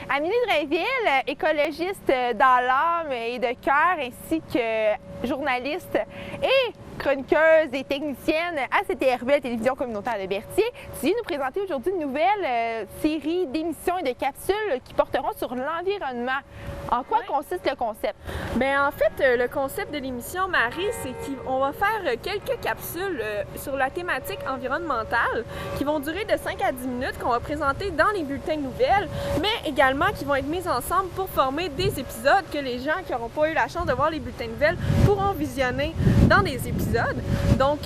Amélie Drainville, écologiste dans l'âme et de cœur, ainsi que journaliste et chroniqueuse et technicienne à CTRB, la télévision communautaire de Berthier. Tu viens nous présenter aujourd'hui une nouvelle série d'émissions et de capsules qui porteront sur l'environnement. En quoi consiste le concept? Bien, en fait, le concept de l'émission, Marie, c'est qu'on va faire quelques capsules sur la thématique environnementale qui vont durer de 5 à 10 minutes, qu'on va présenter dans les bulletins de nouvelles, mais également qui vont être mises ensemble pour former des épisodes que les gens qui n'auront pas eu la chance de voir les bulletins de nouvelles pourront visionner dans des épisodes. Donc,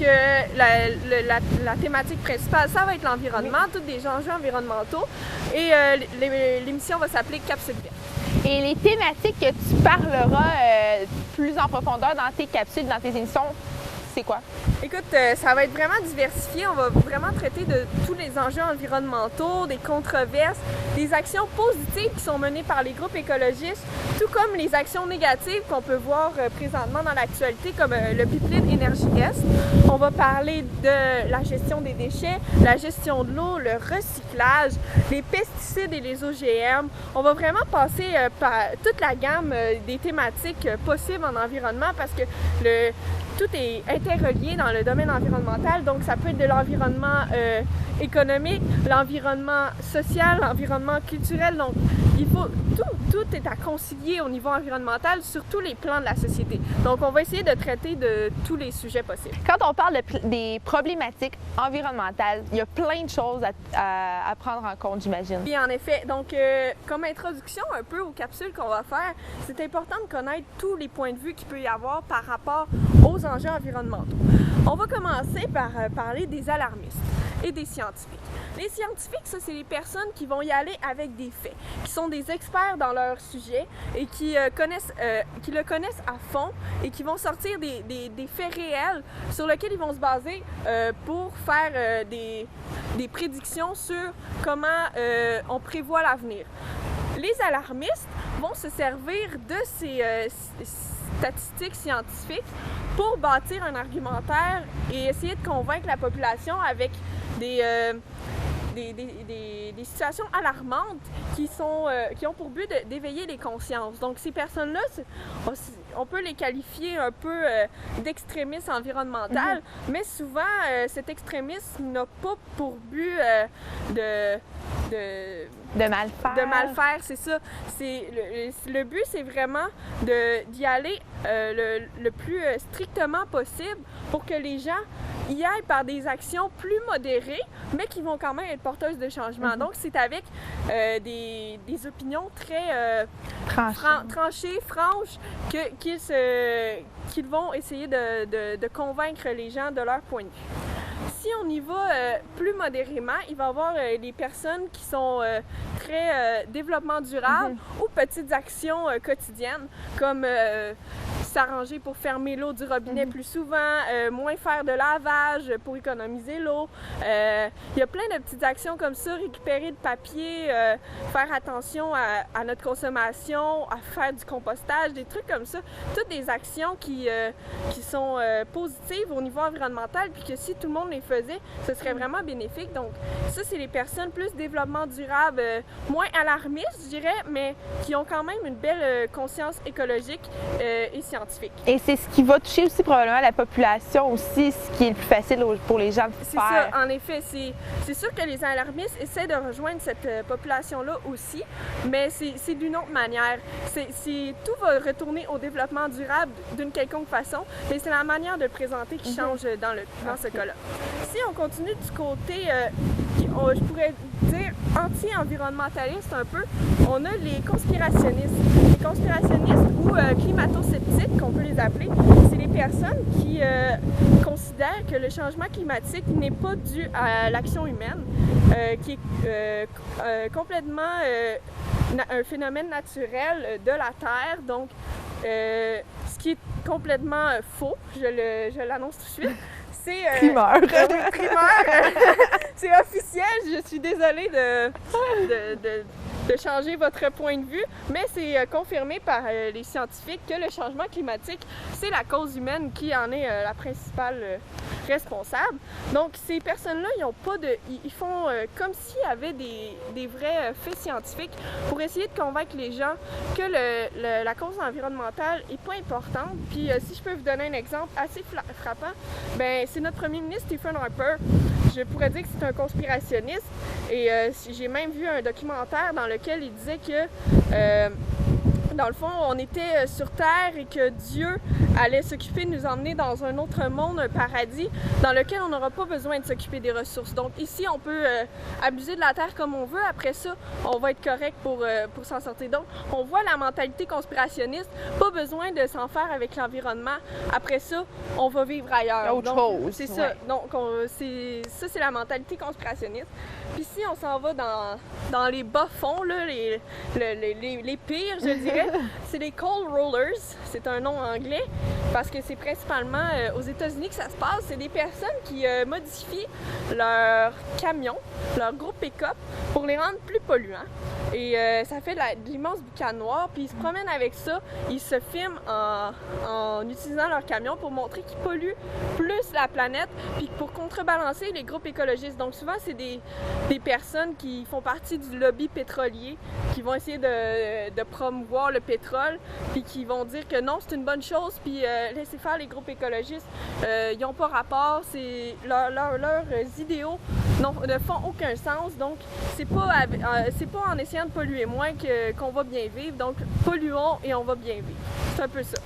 la thématique principale, ça va être l'environnement, tous des enjeux environnementaux, et l'émission va s'appeler Capsule Verte. Et les thématiques que tu parleras plus en profondeur dans tes capsules, dans tes émissions, c'est quoi? Écoute, ça va être vraiment diversifié. On va vraiment traiter de tous les enjeux environnementaux, des controverses, des actions positives qui sont menées par les groupes écologistes, tout comme les actions négatives qu'on peut voir présentement dans l'actualité, comme le pipeline Énergie Est. On va parler de la gestion des déchets, la gestion de l'eau, le recyclage, les pesticides et les OGM. On va vraiment passer par toute la gamme des thématiques possibles en environnement parce que tout est interrelié dans le domaine environnemental, donc ça peut être de l'environnement économique, l'environnement social, l'environnement culturel, donc il faut tout est à concilier au niveau environnemental sur tous les plans de la société. Donc on va essayer de traiter de tous les sujets possibles. Quand on parle des problématiques environnementales, il y a plein de choses à prendre en compte, j'imagine. Oui, en effet. Donc, comme introduction un peu aux capsules qu'on va faire, c'est important de connaître tous les points de vue qu'il peut y avoir par rapport aux enjeux environnementaux. On va commencer par parler des alarmistes et des scientifiques. Les scientifiques, ça, c'est les personnes qui vont y aller avec des faits, qui sont des experts dans leur sujet et qui le connaissent à fond et qui vont sortir des faits réels sur lesquels ils vont se baser pour faire des prédictions sur comment on prévoit l'avenir. Les alarmistes vont se servir de ces statistiques scientifiques pour bâtir un argumentaire et essayer de convaincre la population avec des situations alarmantes qui ont pour but d'éveiller les consciences. Donc ces personnes-là, on peut les qualifier un peu d'extrémistes environnementales, mais souvent cet extrémisme n'a pas pour but de mal faire. De mal faire, c'est ça. Le but, c'est vraiment d'y aller le plus strictement possible pour que les gens y aillent par des actions plus modérées, mais qui vont quand même être porteuses de changement. Donc, c'est avec des opinions très tranchées, franches, qu'ils vont essayer de convaincre les gens de leur point de vue. Si on y va plus modérément, il va y avoir des personnes qui sont très développement durable ou petites actions quotidiennes, comme s'arranger pour fermer l'eau du robinet plus souvent, moins faire de lavage pour économiser l'eau. Il y a plein de petites actions comme ça, récupérer le papier, faire attention à notre consommation, à faire du compostage, des trucs comme ça. Toutes des actions qui sont positives au niveau environnemental, puis que si tout le monde les faisait, ce serait vraiment bénéfique. Donc ça, c'est les personnes plus développement durable, moins alarmistes, je dirais, mais qui ont quand même une belle conscience écologique et scientifique. Et c'est ce qui va toucher aussi probablement la population aussi, ce qui est le plus facile pour les gens de faire. C'est ça, en effet. C'est sûr que les alarmistes essaient de rejoindre cette population-là aussi, mais c'est d'une autre manière. Tout va retourner au développement durable d'une quelconque façon, mais c'est la manière de le présenter qui change dans ce cas-là. Si on continue du côté, je pourrais dire anti-environnementaliste un peu, on a les conspirationnistes. Les conspirationnistes ou climato-sceptiques, qu'on peut les appeler, c'est les personnes qui considèrent que le changement climatique n'est pas dû à l'action humaine, qui est complètement un phénomène naturel de la Terre, donc ce qui est complètement faux, je l'annonce tout de suite. C'est primeur. C'est officiel, je suis désolée de changer votre point de vue, mais c'est confirmé par les scientifiques que le changement climatique, c'est la cause humaine qui en est la principale responsable. Donc ces personnes-là, ils font comme s'il y avait des vrais faits scientifiques pour essayer de convaincre les gens que la cause environnementale n'est pas importante. Puis si je peux vous donner un exemple assez frappant, ben c'est notre premier ministre Stephen Harper. Je pourrais dire que c'est un conspirationniste et j'ai même vu un documentaire dans lequel il disait que dans le fond, on était sur Terre et que Dieu allait s'occuper de nous emmener dans un autre monde, un paradis, dans lequel on n'aura pas besoin de s'occuper des ressources. Donc ici, on peut abuser de la Terre comme on veut. Après ça, on va être correct pour s'en sortir. Donc, on voit la mentalité conspirationniste, pas besoin de s'en faire avec l'environnement. Après ça, on va vivre ailleurs. Autre chose. C'est ça. Donc, c'est la mentalité conspirationniste. Puis si on s'en va dans les bas-fonds, là, les pires, je dirais, c'est les coal rollers. C'est un nom anglais parce que c'est principalement aux États-Unis que ça se passe. C'est des personnes qui modifient leurs camions, leurs gros pick-up pour les rendre plus polluants. Et ça fait de l'immense boucan noir. Puis ils se promènent avec ça. Ils se filment en utilisant leur camion pour montrer qu'ils polluent plus la planète puis pour contrebalancer les groupes écologistes. Donc souvent, c'est des personnes qui font partie du lobby pétrolier qui vont essayer de promouvoir le pétrole puis qui vont dire que non, c'est une bonne chose puis laissez faire les groupes écologistes. Ils n'ont pas rapport. Leurs idéaux ne font aucun sens. Donc, c'est pas en essayant de polluer moins qu'on va bien vivre. Donc, polluons et on va bien vivre. C'est un peu ça,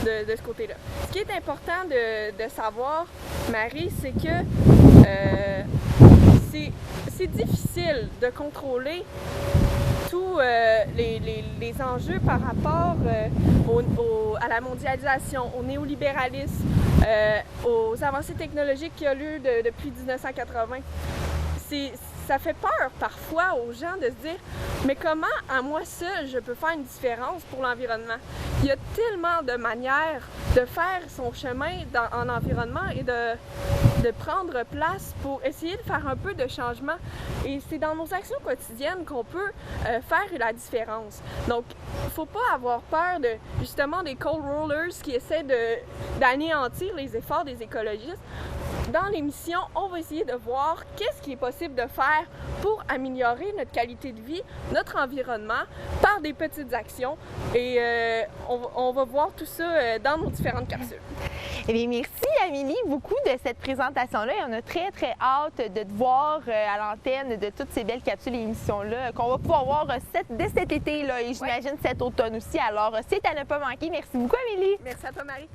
de ce côté-là. Ce qui est important de savoir, Marie, c'est que c'est difficile de contrôler tous les enjeux par rapport à la mondialisation, au néolibéralisme, aux avancées technologiques qu'il y a eu depuis 1980. Ça fait peur parfois aux gens de se dire « Mais comment, à moi seul, je peux faire une différence pour l'environnement? » Il y a tellement de manières de faire son chemin en environnement et de prendre place pour essayer de faire un peu de changement. Et c'est dans nos actions quotidiennes qu'on peut faire la différence. Donc, il ne faut pas avoir peur justement des coal rollers qui essaient d'anéantir les efforts des écologistes. Dans l'émission, on va essayer de voir qu'est-ce qui est possible de faire pour améliorer notre qualité de vie, notre environnement, par des petites actions. Et on va voir tout ça dans nos différentes capsules. Eh bien, merci Amélie beaucoup de cette présentation-là. Et on a très, très hâte de te voir à l'antenne de toutes ces belles capsules et émissions-là qu'on va pouvoir voir dès cet été-là et j'imagine cet automne aussi. Alors, c'est à ne pas manquer. Merci beaucoup Amélie. Merci à toi Marie.